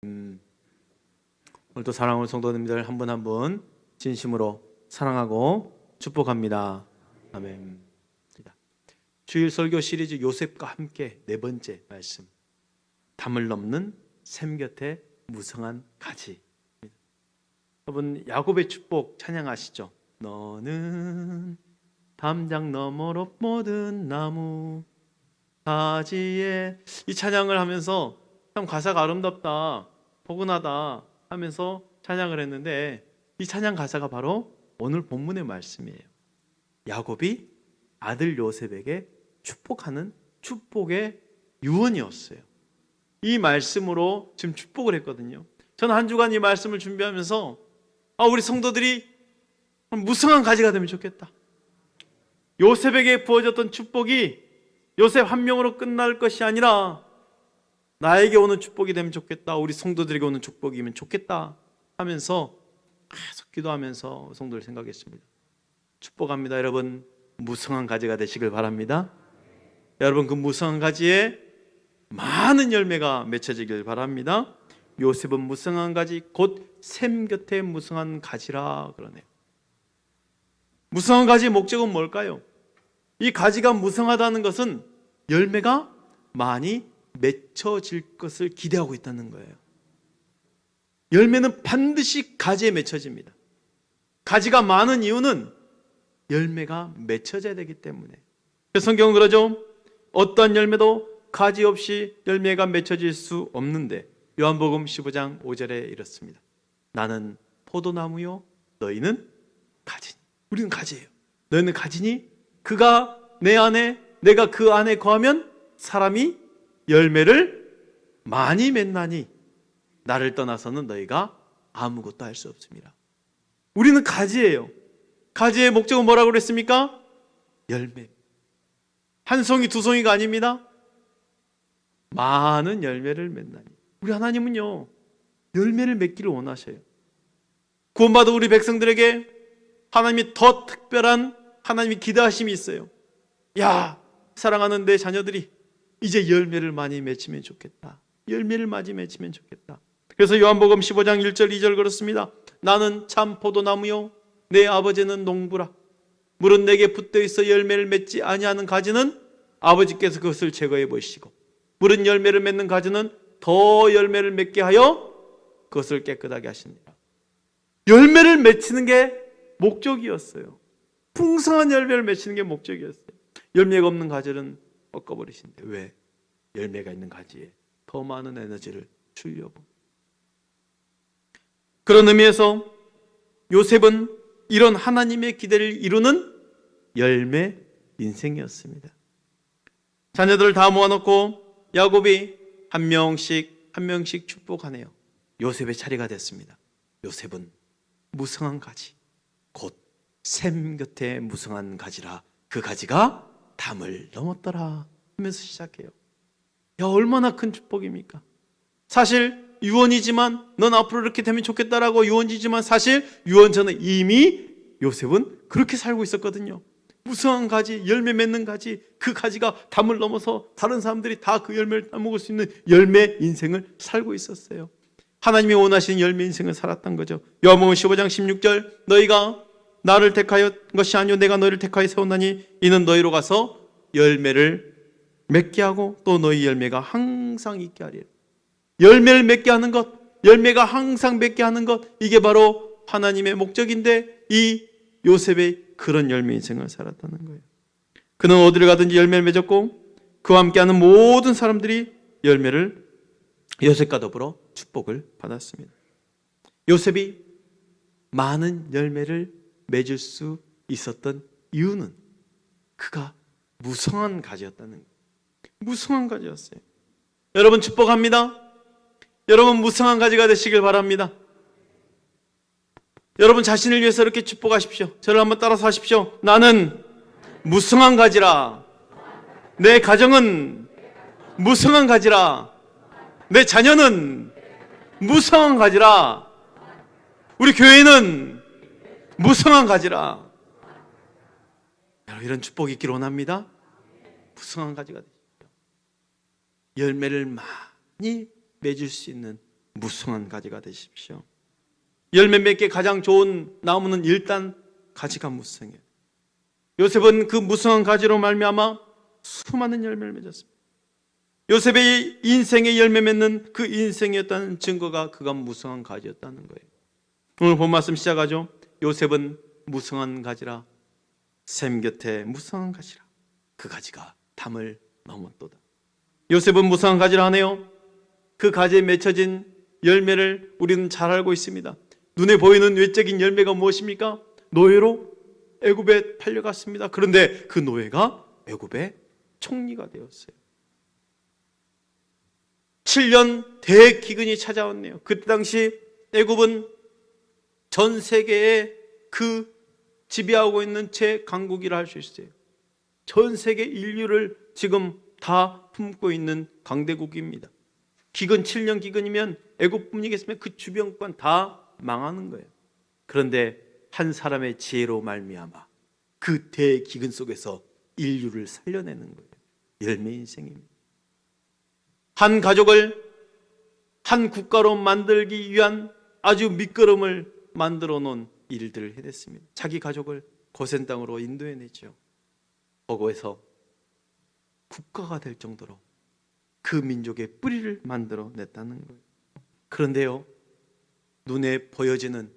오늘도 사랑하는 성도님들 한 분 한 분 진심으로 사랑하고 축복합니다. 아멘. 주일 설교 시리즈 요셉과 함께 네 번째 말씀, 담을 넘는 샘 곁에 무성한 가지. 여러분, 야곱의 축복 찬양하시죠? 너는 담장 너머로 모든 나무 가지에, 이 찬양을 하면서 참 가사가 아름답다, 포근하다 하면서 찬양을 했는데, 이 찬양 가사가 바로 오늘 본문의 말씀이에요. 야곱이 아들 요셉에게 축복하는 축복의 유언이었어요. 이 말씀으로 지금 축복을 했거든요. 저는 한 주간 이 말씀을 준비하면서 우리 성도들이 무성한 가지가 되면 좋겠다. 요셉에게 부어졌던 축복이 요셉 한 명으로 끝날 것이 아니라 나에게 오는 축복이 되면 좋겠다. 우리 성도들에게 오는 축복이면 좋겠다 하면서 계속 기도하면서 성도를 생각했습니다. 축복합니다. 여러분, 무성한 가지가 되시길 바랍니다. 여러분, 그 무성한 가지에 많은 열매가 맺혀지길 바랍니다. 요셉은 무성한 가지, 곧 샘 곁에 무성한 가지라 그러네요. 무성한 가지의 목적은 뭘까요? 이 가지가 무성하다는 것은 열매가 많이 맺혀질 것을 기대하고 있다는 거예요. 열매는 반드시 가지에 맺혀집니다. 가지가 많은 이유는 열매가 맺혀져야 되기 때문에. 성경은 그러죠. 어떠한 열매도 가지 없이 열매가 맺혀질 수 없는데, 요한복음 15장 5절에 이렇습니다. 나는 포도나무요 너희는 가지니. 우리는 가지예요. 너희는 가지니 그가 내 안에 내가 그 안에 거하면 사람이 열매를 많이 맺나니 나를 떠나서는 너희가 아무것도 할 수 없습니다. 우리는 가지예요. 가지의 목적은 뭐라고 그랬습니까? 열매. 한 송이 두 송이가 아닙니다. 많은 열매를 맺나니. 우리 하나님은요, 열매를 맺기를 원하셔요. 구원받은 우리 백성들에게 하나님이 더 특별한 하나님의 기대하심이 있어요. 야, 사랑하는 내 자녀들이 이제 열매를 많이 맺히면 좋겠다. 열매를 많이 맺히면 좋겠다. 그래서 요한복음 15장 1절 2절 그렇습니다. 나는 참 포도나무요 내 아버지는 농부라. 물은 내게 붙어 있어 열매를 맺지 아니하는 가지는 아버지께서 그것을 제거해 보시고, 물은 열매를 맺는 가지는 더 열매를 맺게 하여 그것을 깨끗하게 하십니다. 열매를 맺히는 게 목적이었어요. 풍성한 열매를 맺히는 게 목적이었어요. 열매가 없는 가지는 꺾어버리신대. 왜? 열매가 있는 가지에 더 많은 에너지를 주려고. 그런 의미에서 요셉은 이런 하나님의 기대를 이루는 열매 인생이었습니다. 자녀들을 다 모아놓고 야곱이 한 명씩 축복하네요. 요셉의 차례가 됐습니다. 요셉은 무성한 가지, 곧 샘 곁에 무성한 가지라. 그 가지가 담을 넘었더라 하면서 시작해요. 야, 얼마나 큰 축복입니까? 사실 유언이지만, 넌 앞으로 이렇게 되면 좋겠다라고 유언이지만, 사실 유언 전에 이미 요셉은 그렇게 살고 있었거든요. 무성한 가지, 열매 맺는 가지, 그 가지가 담을 넘어서 다른 사람들이 다 그 열매를 따먹을 수 있는 열매 인생을 살고 있었어요. 하나님이 원하시는 열매 인생을 살았던 거죠. 요한복음 15장 16절, 너희가 나를 택하여 것이 아니요 내가 너희를 택하여 세웠나니 이는 너희로 가서 열매를 맺게 하고 또 너희 열매가 항상 있게 하리라. 열매를 맺게 하는 것, 열매가 항상 맺게 하는 것, 이게 바로 하나님의 목적인데, 이 요셉의 그런 열매 인생을 살았다는 거예요. 그는 어디를 가든지 열매를 맺었고 그와 함께하는 모든 사람들이 열매를 요셉과 더불어 축복을 받았습니다. 요셉이 많은 열매를 맺을 수 있었던 이유는 그가 무성한 가지였다는 거예요. 무성한 가지였어요. 여러분, 축복합니다. 여러분, 무성한 가지가 되시길 바랍니다. 여러분 자신을 위해서 이렇게 축복하십시오. 저를 한번 따라서 하십시오. 나는 무성한 가지라. 내 가정은 무성한 가지라. 내 자녀는 무성한 가지라. 우리 교회는 무성한 가지라. 여러분, 이런 축복이 있기를 원합니다. 무성한 가지가 되십시오. 열매를 많이 맺을 수 있는 무성한 가지가 되십시오. 열매 맺기 가장 좋은 나무는 일단 가지가 무성해요. 요셉은 그 무성한 가지로 말미암아 수많은 열매를 맺었습니다. 요셉의 인생의 열매 맺는 그 인생이었다는 증거가 그가 무성한 가지였다는 거예요. 오늘 본 말씀 시작하죠. 요셉은 무성한 가지라, 샘 곁에 무성한 가지라, 그 가지가 담을 넘었도다. 요셉은 무성한 가지라 하네요. 그 가지에 맺혀진 열매를 우리는 잘 알고 있습니다. 눈에 보이는 외적인 열매가 무엇입니까? 노예로 애굽에 팔려갔습니다. 그런데 그 노예가 애굽의 총리가 되었어요. 7년 대기근이 찾아왔네요. 그때 당시 애굽은 전 세계에 그 지배하고 있는 최강국이라 할 수 있어요. 전 세계 인류를 지금 다 품고 있는 강대국입니다. 기근 7년 기근이면 애굽뿐이겠으면 그 주변권 다 망하는 거예요. 그런데 한 사람의 지혜로 말미암아 그 대기근 속에서 인류를 살려내는 거예요. 열매 인생입니다. 한 가족을 한 국가로 만들기 위한 아주 밑거름을 만들어 놓은 일들을 해냈습니다. 자기 가족을 고센 땅으로 인도해냈죠. 거기에서 국가가 될 정도로 그 민족의 뿌리를 만들어 냈다는 거예요. 그런데요, 눈에 보여지는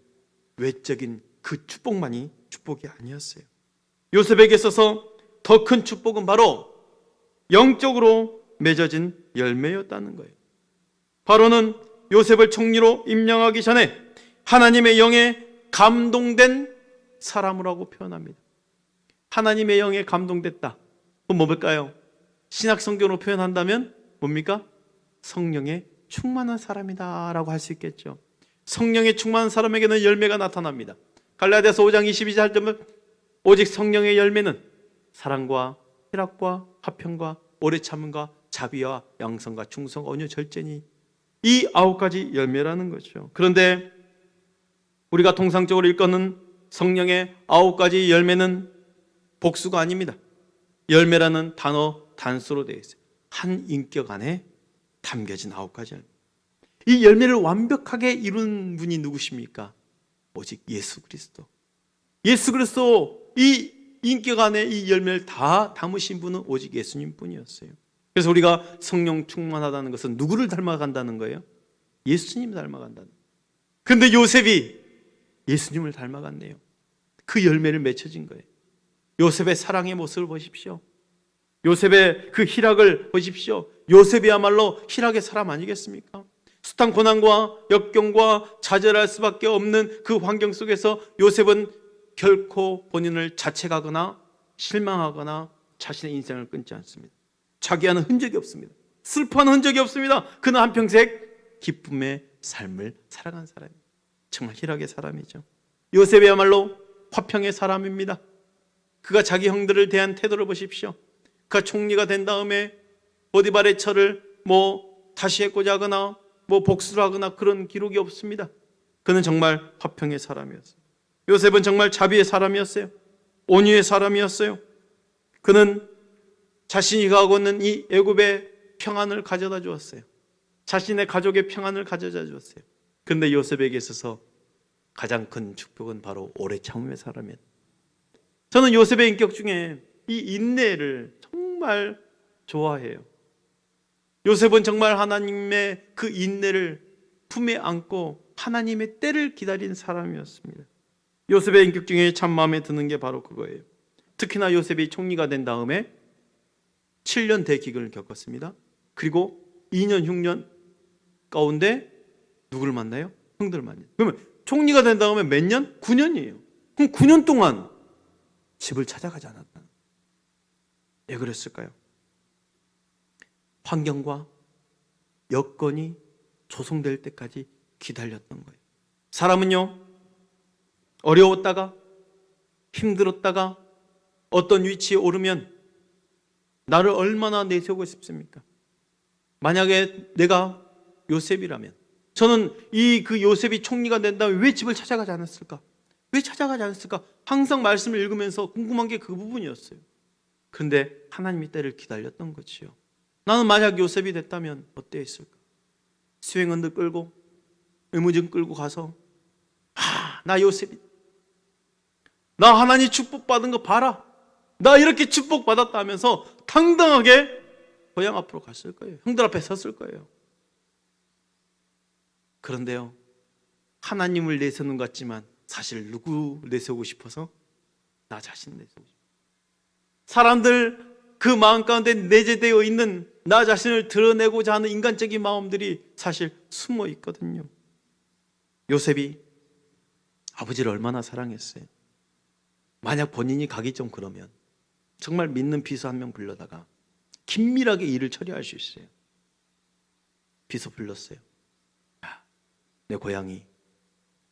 외적인 그 축복만이 축복이 아니었어요. 요셉에게 있어서 더 큰 축복은 바로 영적으로 맺어진 열매였다는 거예요. 바로는 요셉을 총리로 임명하기 전에 하나님의 영에 감동된 사람이라고 표현합니다. 하나님의 영에 감동됐다. 그럼 뭘까요? 신약 성경으로 표현한다면 뭡니까? 성령에 충만한 사람이다 라고 할 수 있겠죠. 성령에 충만한 사람에게는 열매가 나타납니다. 갈라디아서 5장 22절 되면 오직 성령의 열매는 사랑과 희락과 화평과 오래 참음과 자비와 양선과 충성, 온유, 절제니 이 9가지 열매라는 거죠. 그런데 우리가 통상적으로 일컫는 성령의 9가지 열매는 복수가 아닙니다. 열매라는 단어 단수로 되어 있어요. 한 인격 안에 담겨진 9가지 열매. 이 열매를 완벽하게 이룬 분이 누구십니까? 오직 예수 그리스도. 예수 그리스도 이 인격 안에 이 열매를 다 담으신 분은 오직 예수님 뿐이었어요. 그래서 우리가 성령 충만하다는 것은 누구를 닮아간다는 거예요? 예수님을 닮아간다는 거예요. 그런데 요셉이 예수님을 닮아갔네요. 그 열매를 맺혀진 거예요. 요셉의 사랑의 모습을 보십시오. 요셉의 그 희락을 보십시오. 요셉이야말로 희락의 사람 아니겠습니까? 숱한 고난과 역경과 좌절할 수밖에 없는 그 환경 속에서 요셉은 결코 본인을 자책하거나 실망하거나 자신의 인생을 끊지 않습니다. 자기하는 흔적이 없습니다. 슬퍼하는 흔적이 없습니다. 그는 한평생 기쁨의 삶을 살아간 사람입니다. 정말 희락의 사람이죠. 요셉이야말로 화평의 사람입니다. 그가 자기 형들을 대한 태도를 보십시오. 그가 총리가 된 다음에 보디발의 처를 다시 해고자 하거나 복수를 하거나 그런 기록이 없습니다. 그는 정말 화평의 사람이었어요. 요셉은 정말 자비의 사람이었어요. 온유의 사람이었어요. 그는 자신이 가고 있는 이 애굽의 평안을 가져다 주었어요. 자신의 가족의 평안을 가져다 주었어요. 그런데 요셉에게 있어서 가장 큰 축복은 바로 오래 참음의 사람이에요. 저는 요셉의 인격 중에 이 인내를 정말 좋아해요. 요셉은 정말 하나님의 그 인내를 품에 안고 하나님의 때를 기다린 사람이었습니다. 요셉의 인격 중에 참 마음에 드는 게 바로 그거예요. 특히나 요셉이 총리가 된 다음에 7년 대기근을 겪었습니다. 그리고 2년 흉년 가운데 누구를 만나요? 형들을 만나요. 그러면 총리가 된 다음에 몇 년? 9년이에요. 그럼 9년 동안 집을 찾아가지 않았다. 왜 그랬을까요? 환경과 여건이 조성될 때까지 기다렸던 거예요. 사람은요, 어려웠다가 힘들었다가 어떤 위치에 오르면 나를 얼마나 내세우고 싶습니까? 만약에 내가 요셉이라면 저는 그 요셉이 총리가 된 다음에 왜 집을 찾아가지 않았을까? 왜 찾아가지 않았을까? 항상 말씀을 읽으면서 궁금한 게 그 부분이었어요. 그런데 하나님의 때를 기다렸던 거지요. 나는 만약 요셉이 됐다면 어땠을까? 수행원들 끌고 의무증 끌고 가서 나 요셉이, 나 하나님 축복받은 거 봐라, 나 이렇게 축복받았다 하면서 당당하게 고향 앞으로 갔을 거예요. 형들 앞에 섰을 거예요. 그런데요, 하나님을 내세우는 것 같지만 사실 누구 내세우고 싶어서? 나 자신 내세우고 싶어요. 사람들 그 마음 가운데 내재되어 있는 나 자신을 드러내고자 하는 인간적인 마음들이 사실 숨어 있거든요. 요셉이 아버지를 얼마나 사랑했어요. 만약 본인이 가기 좀 그러면 정말 믿는 비서 한 명 불러다가 긴밀하게 일을 처리할 수 있어요. 비서 불렀어요. 내 고향이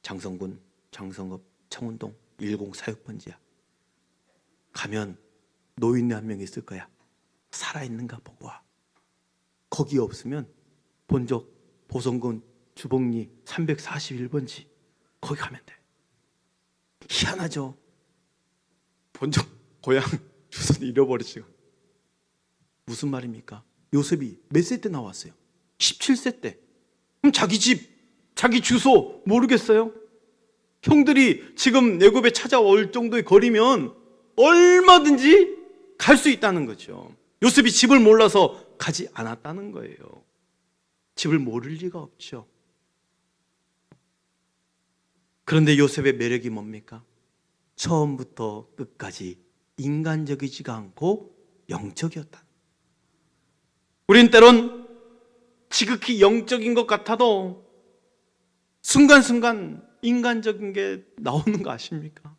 장성군, 장성읍, 청운동 1046번지야. 가면 노인네 한 명 있을 거야. 살아있는가 보고 와. 거기 없으면 본적 보성군 주복리 341번지 거기 가면 돼. 희한하죠. 본적 고향 주소는 잃어버리시고. 무슨 말입니까? 요셉이 몇 세 때 나왔어요? 17세 때. 그럼 자기 집, 자기 주소 모르겠어요? 형들이 지금 애굽에 찾아올 정도의 거리면 얼마든지 갈 수 있다는 거죠. 요셉이 집을 몰라서 가지 않았다는 거예요. 집을 모를 리가 없죠. 그런데 요셉의 매력이 뭡니까? 처음부터 끝까지 인간적이지가 않고 영적이었다. 우린 때론 지극히 영적인 것 같아도 순간순간 인간적인 게 나오는 거 아십니까?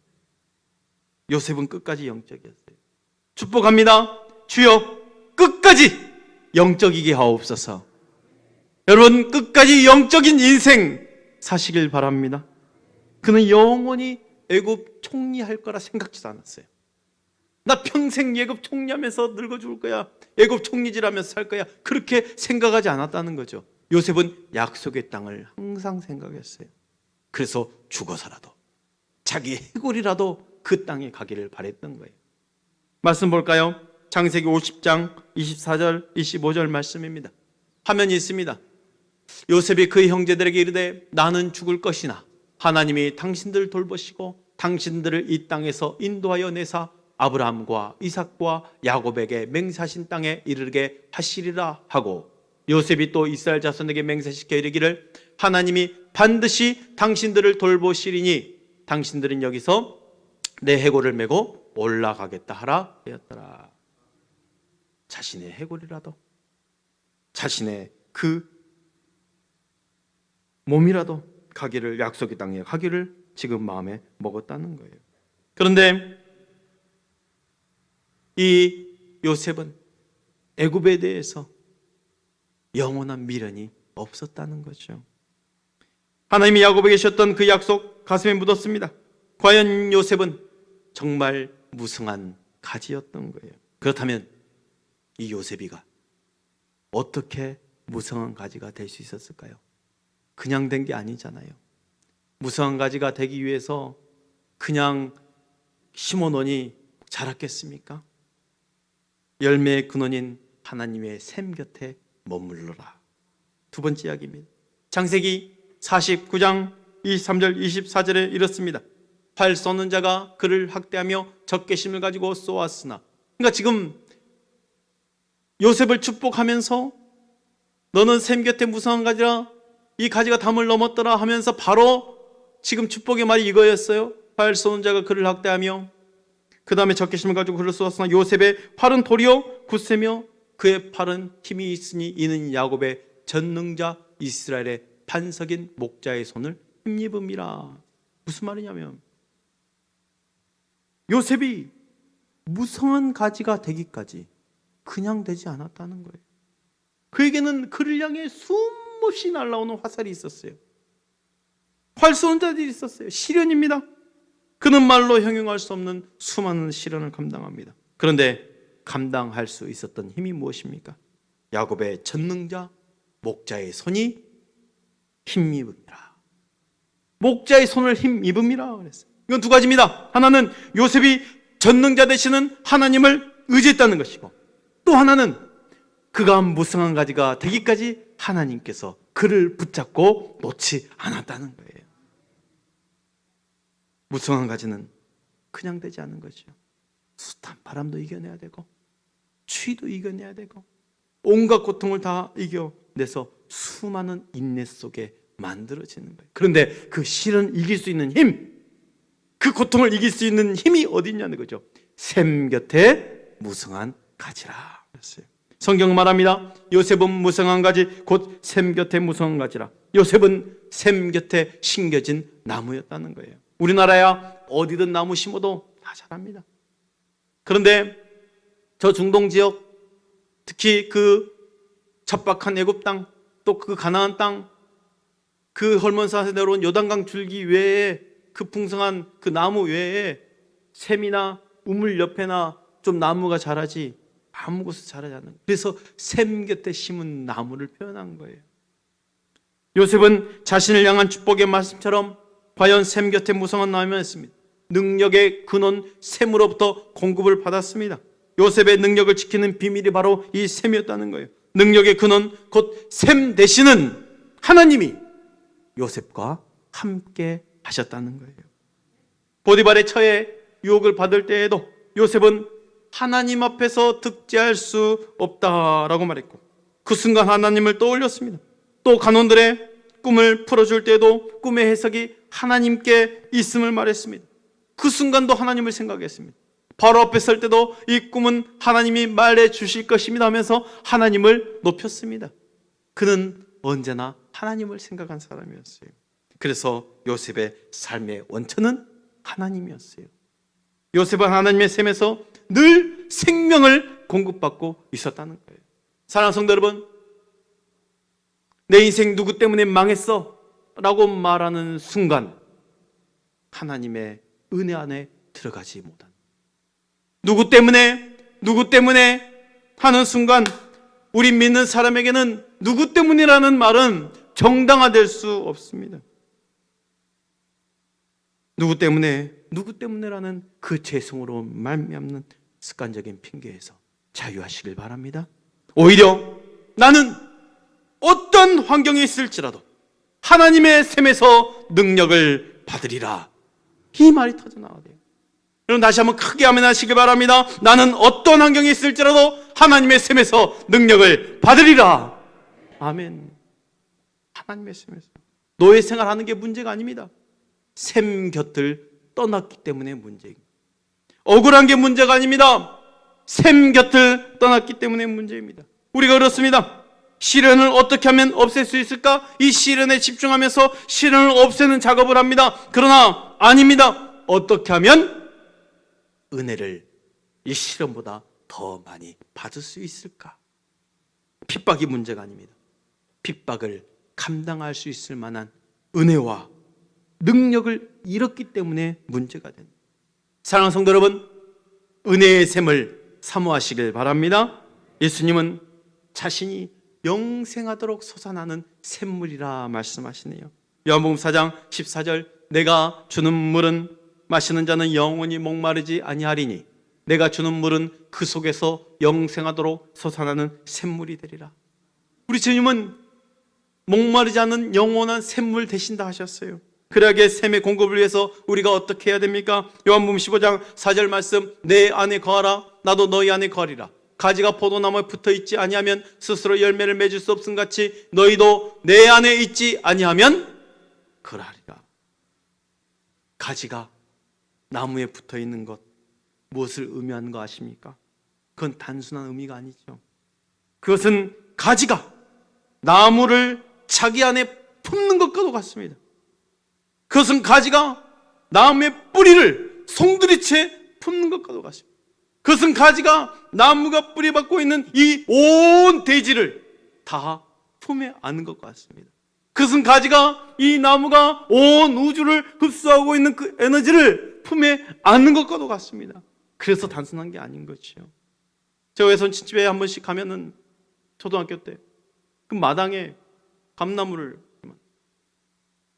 요셉은 끝까지 영적이었어요. 축복합니다. 주여 끝까지 영적이게 하옵소서. 여러분 끝까지 영적인 인생 사시길 바랍니다. 그는 영원히 애굽 총리할 거라 생각지도 않았어요. 나 평생 애굽 총리하면서 늙어 죽을 거야, 애굽 총리질하면서 살 거야, 그렇게 생각하지 않았다는 거죠. 요셉은 약속의 땅을 항상 생각했어요. 그래서 죽어서라도 자기 해골이라도 그 땅에 가기를 바랬던 거예요. 말씀 볼까요? 창세기 50장 24절 25절 말씀입니다. 화면이 있습니다. 요셉이 그의 형제들에게 이르되 나는 죽을 것이나 하나님이 당신들을 돌보시고 당신들을 이 땅에서 인도하여 내사 아브라함과 이삭과 야곱에게 맹세하신 땅에 이르게 하시리라 하고, 요셉이 또 이스라엘 자손에게 맹세시켜 이르기를 하나님이 반드시 당신들을 돌보시리니 당신들은 여기서 내 해골을 메고 올라가겠다 하라 하였더라. 자신의 해골이라도, 자신의 그 몸이라도 가기를, 약속의 땅에 가기를 지금 마음에 먹었다는 거예요. 그런데 이 요셉은 애굽에 대해서 영원한 미련이 없었다는 거죠. 하나님이 야곱에게 주셨던 그 약속 가슴에 묻었습니다. 과연 요셉은 정말 무성한 가지였던 거예요. 그렇다면 이 요셉이가 어떻게 무성한 가지가 될 수 있었을까요? 그냥 된 게 아니잖아요. 무성한 가지가 되기 위해서 그냥 심어놓으니 자랐겠습니까? 열매의 근원인 하나님의 샘 곁에 머물러라. 두 번째 이야기입니다. 창세기 49장 23절 24절에 이렇습니다. 활 쏘는 자가 그를 학대하며 적개심을 가지고 쏘았으나, 그러니까 지금 요셉을 축복하면서 너는 샘 곁에 무성한 가지라, 이 가지가 담을 넘었더라 하면서 바로 지금 축복의 말이 이거였어요. 활 쏘는 자가 그를 학대하며 그 다음에 적개심을 가지고 그를 쏘았으나 요셉의 팔은 도리어 굳세며 그의 팔은 힘이 있으니 이는 야곱의 전능자 이스라엘의 반석인 목자의 손을 힘입음이라. 무슨 말이냐면 요셉이 무성한 가지가 되기까지 그냥 되지 않았다는 거예요. 그에게는 그를 향해 숨없이 날아오는 화살이 있었어요. 활 쏘는 자들이 있었어요. 시련입니다. 그는 말로 형용할 수 없는 수많은 시련을 감당합니다. 그런데 감당할 수 있었던 힘이 무엇입니까? 야곱의 전능자 목자의 손이 힘입음이라. 목자의 손을 힘입음이라 그랬어요. 이건 두 가지입니다. 하나는 요셉이 전능자 되시는 하나님을 의지했다는 것이고, 또 하나는 그가 무성한 가지가 되기까지 하나님께서 그를 붙잡고 놓지 않았다는 거예요. 무성한 가지는 그냥 되지 않는 거죠. 숱한 바람도 이겨내야 되고 추위도 이겨내야 되고 온갖 고통을 다 이겨내서 수많은 인내 속에 만들어지는 거예요. 그런데 그 실은 이길 수 있는 힘, 그 고통을 이길 수 있는 힘이 어디 있냐는 거죠. 샘 곁에 무성한 가지라 그랬어요. 성경 말합니다. 요셉은 무성한 가지 곧 샘 곁에 무성한 가지라. 요셉은 샘 곁에 심겨진 나무였다는 거예요. 우리나라야 어디든 나무 심어도 다 자랍니다. 그런데 저 중동 지역, 특히 그 척박한 애굽 땅, 또 그 가나안 땅, 그 헐몬산에서 내려온 요단강 줄기 외에 그 풍성한 그 나무 외에 샘이나 우물 옆에나 좀 나무가 자라지 아무 곳에 자라지 않는 거예요. 그래서 샘 곁에 심은 나무를 표현한 거예요. 요셉은 자신을 향한 축복의 말씀처럼 과연 샘 곁에 무성한 나무였습니다. 능력의 근원 샘으로부터 공급을 받았습니다. 요셉의 능력을 지키는 비밀이 바로 이 샘이었다는 거예요. 능력의 근원 곧 샘 되시는 하나님이 요셉과 함께 하셨다는 거예요. 보디발의 처에 유혹을 받을 때에도 요셉은 하나님 앞에서 득제할 수 없다라고 말했고 그 순간 하나님을 떠올렸습니다. 또 간원들의 꿈을 풀어줄 때도 꿈의 해석이 하나님께 있음을 말했습니다. 그 순간도 하나님을 생각했습니다. 바로 앞에 설 때도 이 꿈은 하나님이 말해 주실 것입니다 하면서 하나님을 높였습니다. 그는 언제나 하나님을 생각한 사람이었어요. 그래서 요셉의 삶의 원천은 하나님이었어요. 요셉은 하나님의 셈에서 늘 생명을 공급받고 있었다는 거예요. 사랑하는 성도 여러분, 내 인생 누구 때문에 망했어? 라고 말하는 순간 하나님의 은혜 안에 들어가지 못한, 누구 때문에 하는 순간 우리 믿는 사람에게는 누구 때문이라는 말은 정당화될 수 없습니다. 누구 때문에라는 그 죄성으로 말미암는 습관적인 핑계에서 자유하시길 바랍니다. 오히려 나는 어떤 환경에 있을지라도 하나님의 셈에서 능력을 받으리라, 이 말이 터져나와야 돼요. 여러분 다시 한번 크게 아멘 하시길 바랍니다. 나는 어떤 환경에 있을지라도 하나님의 셈에서 능력을 받으리라. 아멘. 하나님의 셈에서 노예 생활하는 게 문제가 아닙니다. 셈 곁을 떠났기 때문에 문제입니다. 억울한 게 문제가 아닙니다. 셈 곁을 떠났기 때문에 문제입니다. 우리가 그렇습니다. 시련을 어떻게 하면 없앨 수 있을까? 이 시련에 집중하면서 시련을 없애는 작업을 합니다. 그러나 아닙니다. 어떻게 하면 은혜를 이 시련보다 더 많이 받을 수 있을까? 핍박이 문제가 아닙니다. 핍박을 감당할 수 있을 만한 은혜와 능력을 잃었기 때문에 문제가 됩니다. 사랑하는 성도 여러분, 은혜의 샘을 사모하시길 바랍니다. 예수님은 자신이 영생하도록 솟아나는 샘물이라 말씀하시네요. 요한복음 4장 14절, 내가 주는 물은 마시는 자는 영원히 목마르지 아니하리니 내가 주는 물은 그 속에서 영생하도록 솟아나는 샘물이 되리라. 우리 주님은 목마르지 않는 영원한 샘물 되신다 하셨어요. 그러하게 샘의 공급을 위해서 우리가 어떻게 해야 됩니까? 요한복음 15장 4절 말씀, 내 안에 거하라 나도 너희 안에 거하리라. 가지가 포도나무에 붙어있지 아니하면 스스로 열매를 맺을 수 없음 같이 너희도 내 안에 있지 아니하면 그러하리라. 가지가 나무에 붙어있는 것, 무엇을 의미하는 거 아십니까? 그건 단순한 의미가 아니죠. 그것은 가지가 나무를 자기 안에 품는 것과도 같습니다. 그것은 가지가 나무의 뿌리를 송두리째 품는 것과도 같습니다. 그것은 가지가 나무가 뿌리 받고 있는 이 온 대지를 다 품에 안는 것과 같습니다. 그것은 가지가 이 나무가 온 우주를 흡수하고 있는 그 에너지를 품에 안는 것과도 같습니다. 그래서 단순한 게 아닌 거죠. 제가 외손집에 한 번씩 가면은 초등학교 때 그 마당에 감나무를,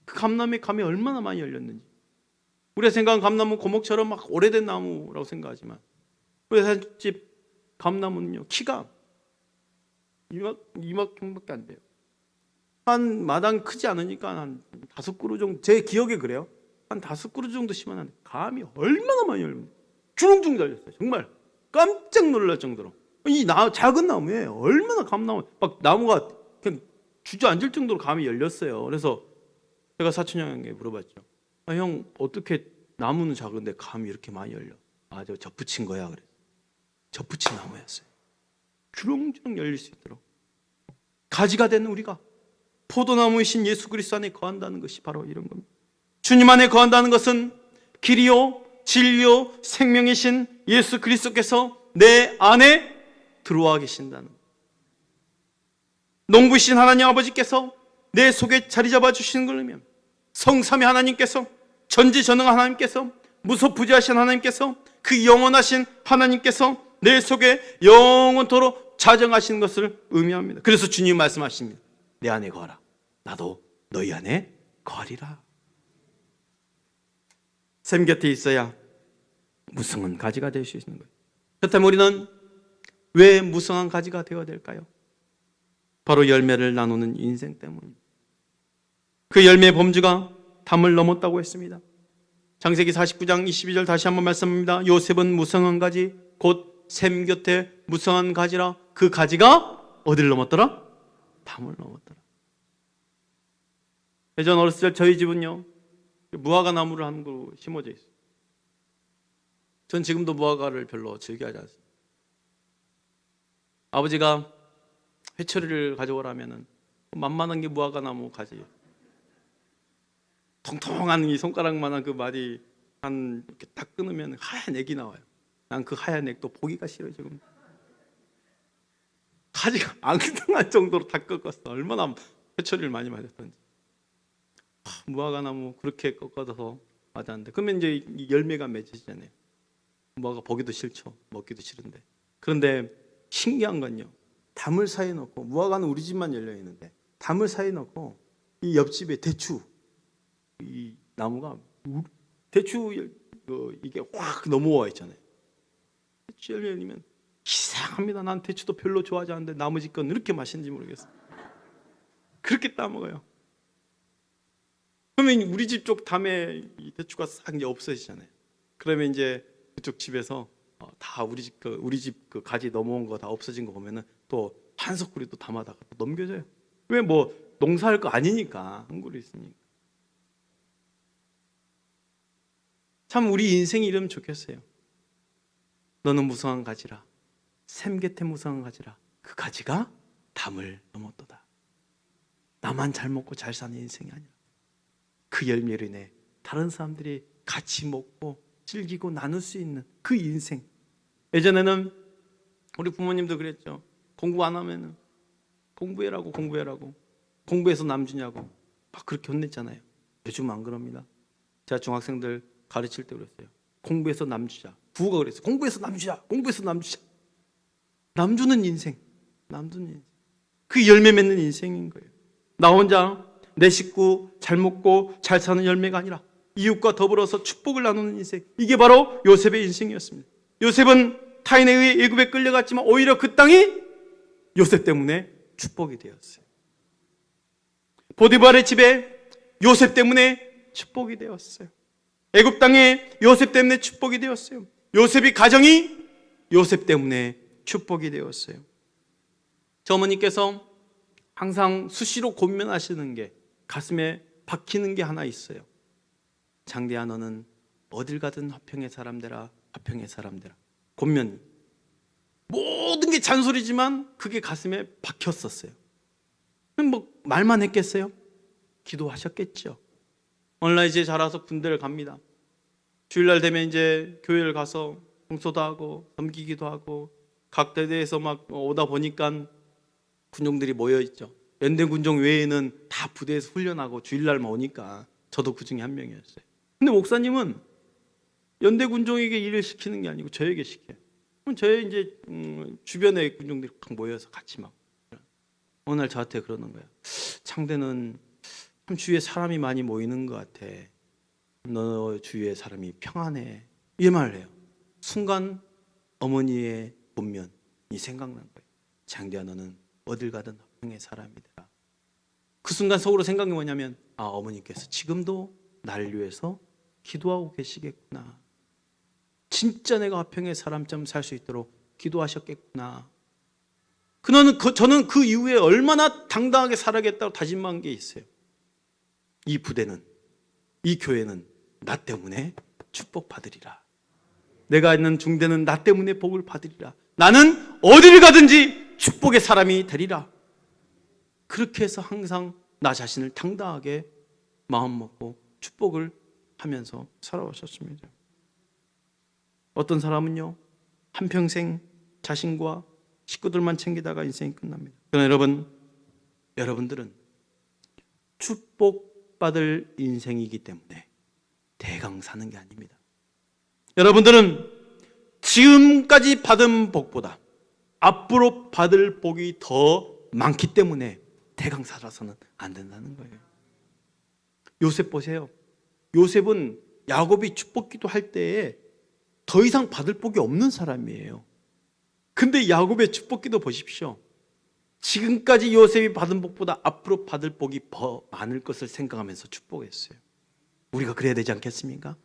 그 감나무에 감이 얼마나 많이 열렸는지, 우리가 생각하는 감나무 고목처럼 막 오래된 나무라고 생각하지만 우리 집 감나무는요, 키가 이만큼밖에 안 돼요. 한 마당 크지 않으니까 한 5그루 정도, 제 기억에 그래요. 한 5그루 정도 심었는데 감이 얼마나 많이 열립니까? 주렁주렁 달렸어요. 정말 깜짝 놀랄 정도로. 이 작은 나무에 얼마나 감나무, 막 나무가 그냥 주저앉을 정도로 감이 열렸어요. 그래서 제가 사촌 형에게 물어봤죠. 형, 어떻게 나무는 작은데 감이 이렇게 많이 열려? 저 접붙인 거야. 그래. 접붙인 나무였어요. 주렁주렁 열릴 수 있도록. 가지가 된 우리가 포도나무이신 예수 그리스도 안에 거한다는 것이 바로 이런 겁니다. 주님 안에 거한다는 것은 길이요 진리요 생명이신 예수 그리스도께서 내 안에 들어와 계신다는 것. 농부이신 하나님 아버지께서 내 속에 자리 잡아 주시는 걸 의미합니다. 성삼위 하나님께서, 전지전능한 하나님께서, 무소부지하신 하나님께서, 그 영원하신 하나님께서 내 속에 영원토록 자정하시는 것을 의미합니다. 그래서 주님 말씀하십니다. 내 안에 거하라. 나도 너희 안에 거하리라. 샘 곁에 있어야 무성한 가지가 될 수 있는 거예요. 그렇다면 우리는 왜 무성한 가지가 되어야 될까요? 바로 열매를 나누는 인생 때문입니다. 그 열매의 범주가 담을 넘었다고 했습니다. 창세기 49장 22절 다시 한번 말씀합니다. 요셉은 무성한 가지 곧 샘 곁에 무성한 가지라. 그 가지가 어디를 넘었더라? 담을 넘었더라. 예전 어렸을 때 저희 집은요, 무화과 나무를 한 그루 심어져 있어요. 전 지금도 무화과를 별로 즐겨하지 않습니다. 아버지가 회초리를 가져오라면은 만만한 게 무화과 나무 가지, 통통한 이 손가락만한 그 마디 한 이렇게 딱 끊으면 하얀 액이 나와요. 난 그 하얀 액도 보기가 싫어요. 지금 가지가 앙증할 정도로 다 꺾었어. 얼마나 회초리를 많이 맞았던지. 무화과 나무 그렇게 꺾어서 맞았는데, 그러면 이제 이 열매가 맺어지잖아요. 무화과 보기도 싫죠. 먹기도 싫은데. 그런데 신기한 건요, 담을 사이에 넣고, 무화과는 우리 집만 열려 있는데 담을 사이에 넣고 이 옆집에 대추, 이 나무가 대추 이게 확 넘어와 있잖아요. 대추 열리면 이상합니다. 난 대추도 별로 좋아하지 않는데 나머지 건 이렇게 맛있는지 모르겠어요. 그렇게 따먹어요. 그러면 우리 집 쪽 담에 이 대추가 싹 이제 없어지잖아요. 그러면 이제 그쪽 집에서 다 우리 집 그 가지 넘어온 거 다 없어진 거 보면은 또 한 석구리 또 담아다가 또 넘겨줘요. 왜? 뭐 농사할 거 아니니까, 한 그루 있으니까. 참 우리 인생이 이러면 좋겠어요. 너는 무성한 가지라. 샘 곁에 무성한 가지라. 그 가지가 담을 넘었도다. 나만 잘 먹고 잘 사는 인생이 아니라 그 열매로 인해 다른 사람들이 같이 먹고 즐기고 나눌 수 있는 그 인생. 예전에는 우리 부모님도 그랬죠. 공부 안 하면은 공부해라고 공부해서 남 주냐고 막 그렇게 혼냈잖아요. 요즘 안 그럽니다. 제가 중학생들 가르칠 때 그랬어요. 공부해서 남 주자. 부호가 그랬어요. 공부해서 남 주자. 공부해서 남 주자. 남 주는 인생. 남 주는 인생. 그 열매 맺는 인생인 거예요. 나 혼자 내 식구 잘 먹고 잘 사는 열매가 아니라 이웃과 더불어서 축복을 나누는 인생. 이게 바로 요셉의 인생이었습니다. 요셉은 타인에 의해 애굽에 끌려갔지만 오히려 그 땅이 요셉 때문에 축복이 되었어요. 보디발의 집에 요셉 때문에 축복이 되었어요. 애굽 땅에 요셉 때문에 축복이 되었어요. 요셉이 가정이 요셉 때문에 축복이 되었어요. 저 어머니께서 항상 수시로 고민하시는 게, 가슴에 박히는 게 하나 있어요. 장대야, 너는 어딜 가든 화평의 사람 되라. 화평의 사람 되라. 곤면 모든 게 잔소리지만 그게 가슴에 박혔었어요. 뭐 말만 했겠어요? 기도하셨겠죠. 어느 날 이제 자라서 군대를 갑니다. 주일날 되면 이제 교회를 가서 봉소도 하고 섬기기도 하고 각 대대에서 막 오다 보니까 군종들이 모여 있죠. 연대 군종 외에는 다 부대에서 훈련하고 주일날만 오니까 저도 그 중에 한 명이었어요. 근데 목사님은 연대 군종에게 일을 시키는 게 아니고 저에게 시켜요. 그럼 저의 이제 주변에 군종들이 모여서 같이 막 어느 날 저한테 그러는 거예요. 창대는 참 주위에 사람이 많이 모이는 것 같아. 너 주위에 사람이 평안해. 이 말을 해요. 순간 어머니의 본면이 생각난 거예요. 장대야, 너는 어딜 가든 화평의 사람이 되라. 그 순간 속으로 생각이 뭐냐면 어머니께서 지금도 나를 위해서 기도하고 계시겠구나. 진짜 내가 화평의 사람처럼 살 수 있도록 기도하셨겠구나. 저는 그 이후에 얼마나 당당하게 살아야겠다고 다짐한 게 있어요. 이 부대는, 이 교회는 나 때문에 축복받으리라. 내가 있는 중대는 나 때문에 복을 받으리라. 나는 어디를 가든지 축복의 사람이 되리라. 그렇게 해서 항상 나 자신을 당당하게 마음먹고 축복을 하면서 살아오셨습니다. 어떤 사람은요, 한평생 자신과 식구들만 챙기다가 인생이 끝납니다. 그러나 여러분들은 축복받을 인생이기 때문에 대강 사는 게 아닙니다. 여러분들은 지금까지 받은 복보다 앞으로 받을 복이 더 많기 때문에 대강 살아서는 안 된다는 거예요. 요셉 보세요. 요셉은 야곱이 축복기도 할 때에 더 이상 받을 복이 없는 사람이에요. 근데 야곱의 축복기도 보십시오. 지금까지 요셉이 받은 복보다 앞으로 받을 복이 더 많을 것을 생각하면서 축복했어요. 우리가 그래야 되지 않겠습니까?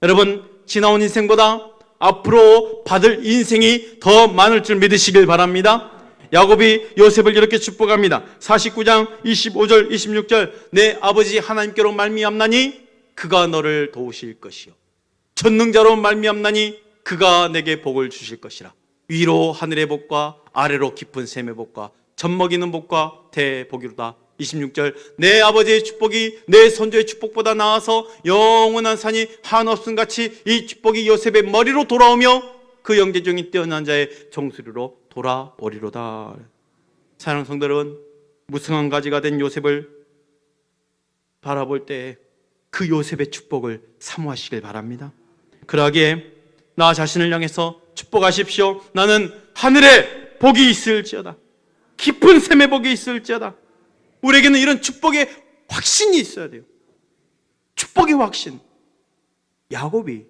여러분, 지나온 인생보다 앞으로 받을 인생이 더 많을 줄 믿으시길 바랍니다. 야곱이 요셉을 이렇게 축복합니다. 49장 25절 26절 내 아버지 하나님께로 말미암나니 그가 너를 도우실 것이요 전능자로 말미암나니 그가 내게 복을 주실 것이라. 위로 하늘의 복과 아래로 깊은 샘의 복과 젖먹이는 복과 대복이로다. 26절 내 아버지의 축복이 내 선조의 축복보다 나아서 영원한 산이 한없음 같이 이 축복이 요셉의 머리로 돌아오며 그 영계 중에 뛰어난 자의 정수리로 돌아오리로다. 사랑하는 성도 여러분, 무성한 가지가 된 요셉을 바라볼 때 그 요셉의 축복을 사모하시길 바랍니다. 그러기에 나 자신을 향해서 축복하십시오. 나는 하늘에 복이 있을지어다. 깊은 샘의 복이 있을지어다. 우리에게는 이런 축복의 확신이 있어야 돼요. 축복의 확신. 야곱이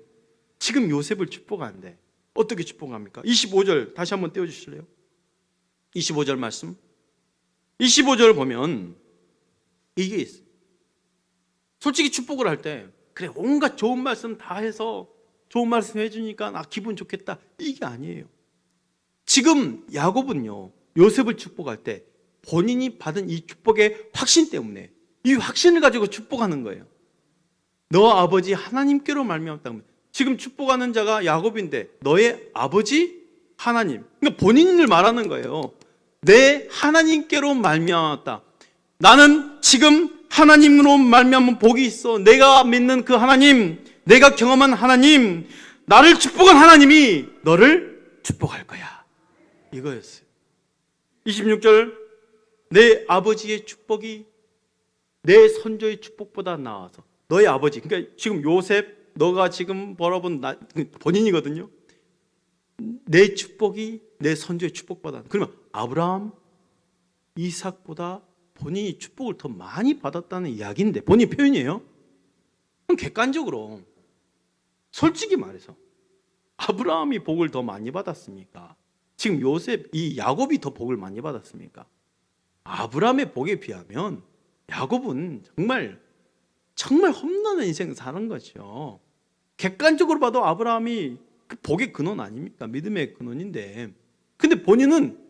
지금 요셉을 축복하는데 어떻게 축복합니까? 25절 다시 한번 띄워주실래요? 25절 말씀. 25절 보면 이게 있어요. 솔직히 축복을 할 때 그래 온갖 좋은 말씀 다 해서 좋은 말씀 해주니까 기분 좋겠다 이게 아니에요. 지금 야곱은요 요셉을 축복할 때 본인이 받은 이 축복의 확신 때문에 이 확신을 가지고 축복하는 거예요. 너 아버지 하나님께로 말미암았다. 지금 축복하는 자가 야곱인데 너의 아버지 하나님. 그러니까 본인을 말하는 거예요. 내 하나님께로 말미암았다. 나는 지금 하나님으로 말미암은 복이 있어. 내가 믿는 그 하나님, 내가 경험한 하나님, 나를 축복한 하나님이 너를 축복할 거야. 이거였어요. 26절 내 아버지의 축복이 내 선조의 축복보다 나아서 너의 아버지, 그러니까 지금 요셉, 너가 지금 벌어본 본인이거든요. 내 축복이 내 선조의 축복보다, 그러면 아브라함, 이삭보다 본인이 축복을 더 많이 받았다는 이야기인데 본인 표현이에요. 그럼 객관적으로 솔직히 말해서 아브라함이 복을 더 많이 받았습니까? 지금 요셉, 이 야곱이 더 복을 많이 받았습니까? 아브라함의 복에 비하면 야곱은 정말 험난한 인생 사는 거죠. 객관적으로 봐도 아브라함이 그 복의 근원 아닙니까? 믿음의 근원인데, 근데 본인은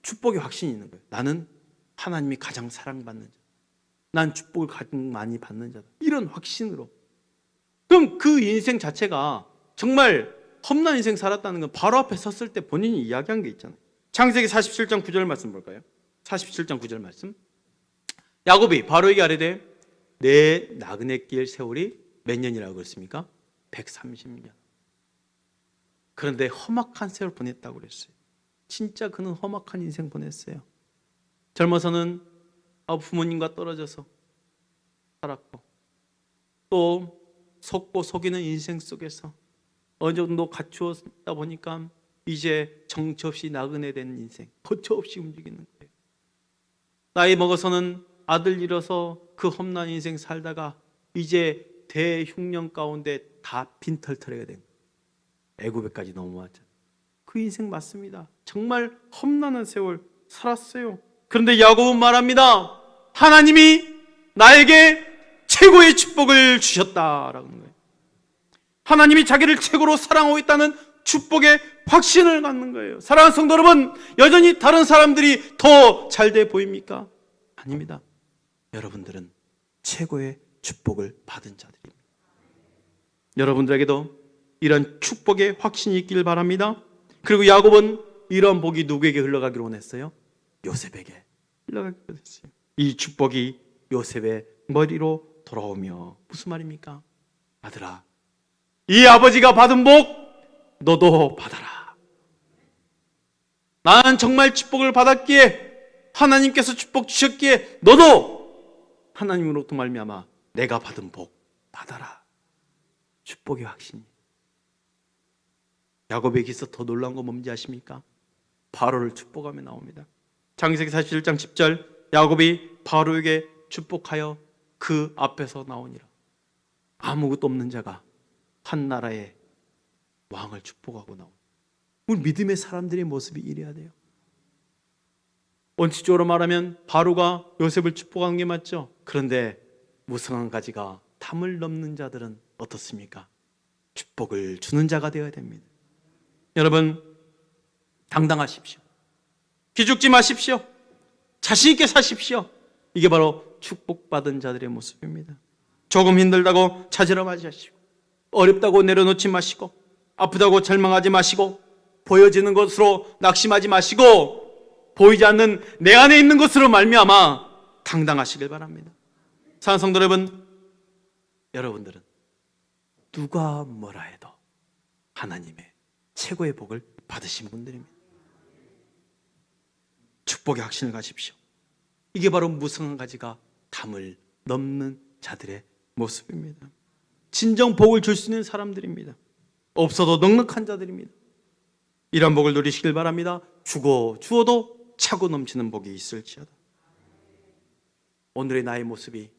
축복의 확신이 있는 거예요. 나는 하나님이 가장 사랑받는 자, 난 축복을 가장 많이 받는 자다, 이런 확신으로. 그럼 그 인생 자체가 정말 험난 인생 살았다는 건 바로 앞에 섰을 때 본인이 이야기한 게 있잖아요. 창세기 47장 9절 말씀 볼까요? 47장 9절 말씀. 야곱이 바로에게 아뢰되 내 나그네 길 세월이 몇 년이라고 그랬습니까? 130년. 그런데 험악한 세월 보냈다고 그랬어요. 진짜 그는 험악한 인생 보냈어요. 젊어서는 부모님과 떨어져서 살았고, 또 속고 속이는 인생 속에서 어느 정도 갖추었다 보니까 이제 정처 없이 나그네 된 인생, 거처 없이 움직이는 거예요. 나이 먹어서는 아들 잃어서 그 험난 인생 살다가 이제 대흉년 가운데 다 빈털터리가 된 거예요. 애굽에까지 넘어왔잖아요. 그 인생 맞습니다. 정말 험난한 세월 살았어요. 그런데 야곱은 말합니다. 하나님이 나에게 최고의 축복을 주셨다라는 거예요. 하나님이 자기를 최고로 사랑하고 있다는 축복의 확신을 갖는 거예요. 사랑하는 성도 여러분, 여전히 다른 사람들이 더 잘 돼 보입니까? 아닙니다. 여러분들은 최고의 축복을 받은 자들입니다. 여러분들에게도 이런 축복의 확신이 있길 바랍니다. 그리고 야곱은 이런 복이 누구에게 흘러가기로 원했어요? 요셉에게 흘러가기로 했어요. 이 축복이 요셉의 머리로 돌아오며 무슨 말입니까? 아들아, 이 아버지가 받은 복 너도 받아라. 나는 정말 축복을 받았기에, 하나님께서 축복 주셨기에 너도 하나님으로부터 말미암아 내가 받은 복 받아라. 축복의 확신이. 야곱에게서 더 놀라운 건 뭔지 아십니까? 바로를 축복하며 나옵니다. 창세기 41장 10절, 야곱이 바로에게 축복하여 그 앞에서 나오니라. 아무것도 없는 자가 한 나라의 왕을 축복하고 나옵니다. 우리 믿음의 사람들의 모습이 이래야 돼요. 원칙적으로 말하면 바로가 요셉을 축복한 게 맞죠. 그런데 무성한 가지가 담을 넘는 자들은 어떻습니까? 축복을 주는 자가 되어야 됩니다. 여러분, 당당하십시오. 기죽지 마십시오. 자신 있게 사십시오. 이게 바로 축복받은 자들의 모습입니다. 조금 힘들다고 찾으러 마시고, 어렵다고 내려놓지 마시고, 아프다고 절망하지 마시고, 보여지는 것으로 낙심하지 마시고, 보이지 않는 내 안에 있는 것으로 말미암아 당당하시길 바랍니다. 사랑하는 성도 여러분, 여러분들은 누가 뭐라 해도 하나님의 최고의 복을 받으신 분들입니다. 축복의 확신을 가십시오. 이게 바로 무성한 가지가 담을 넘는 자들의 모습입니다. 진정 복을 줄 수 있는 사람들입니다. 없어도 넉넉한 자들입니다. 이런 복을 누리시길 바랍니다. 주어도 차고 넘치는 복이 있을지어다. 오늘의 나의 모습이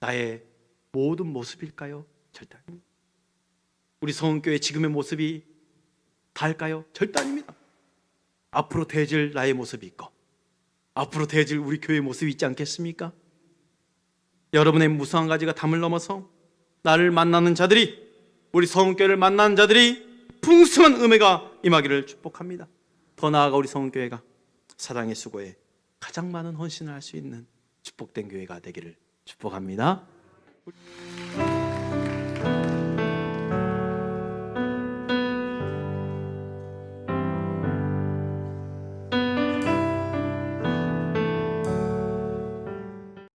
나의 모든 모습일까요? 절대 아닙니다. 우리 성은교회 지금의 모습이 다일까요? 절대 아닙니다. 앞으로 대해질 나의 모습이 있고, 앞으로 대해질 우리 교회의 모습이 있지 않겠습니까? 여러분의 무성한 가지가 담을 넘어서 나를 만나는 자들이, 우리 성은교회를 만나는 자들이 풍성한 은혜가 임하기를 축복합니다. 더 나아가 우리 성은교회가 사랑의 수고에 가장 많은 헌신을 할 수 있는 축복된 교회가 되기를 축복합니다.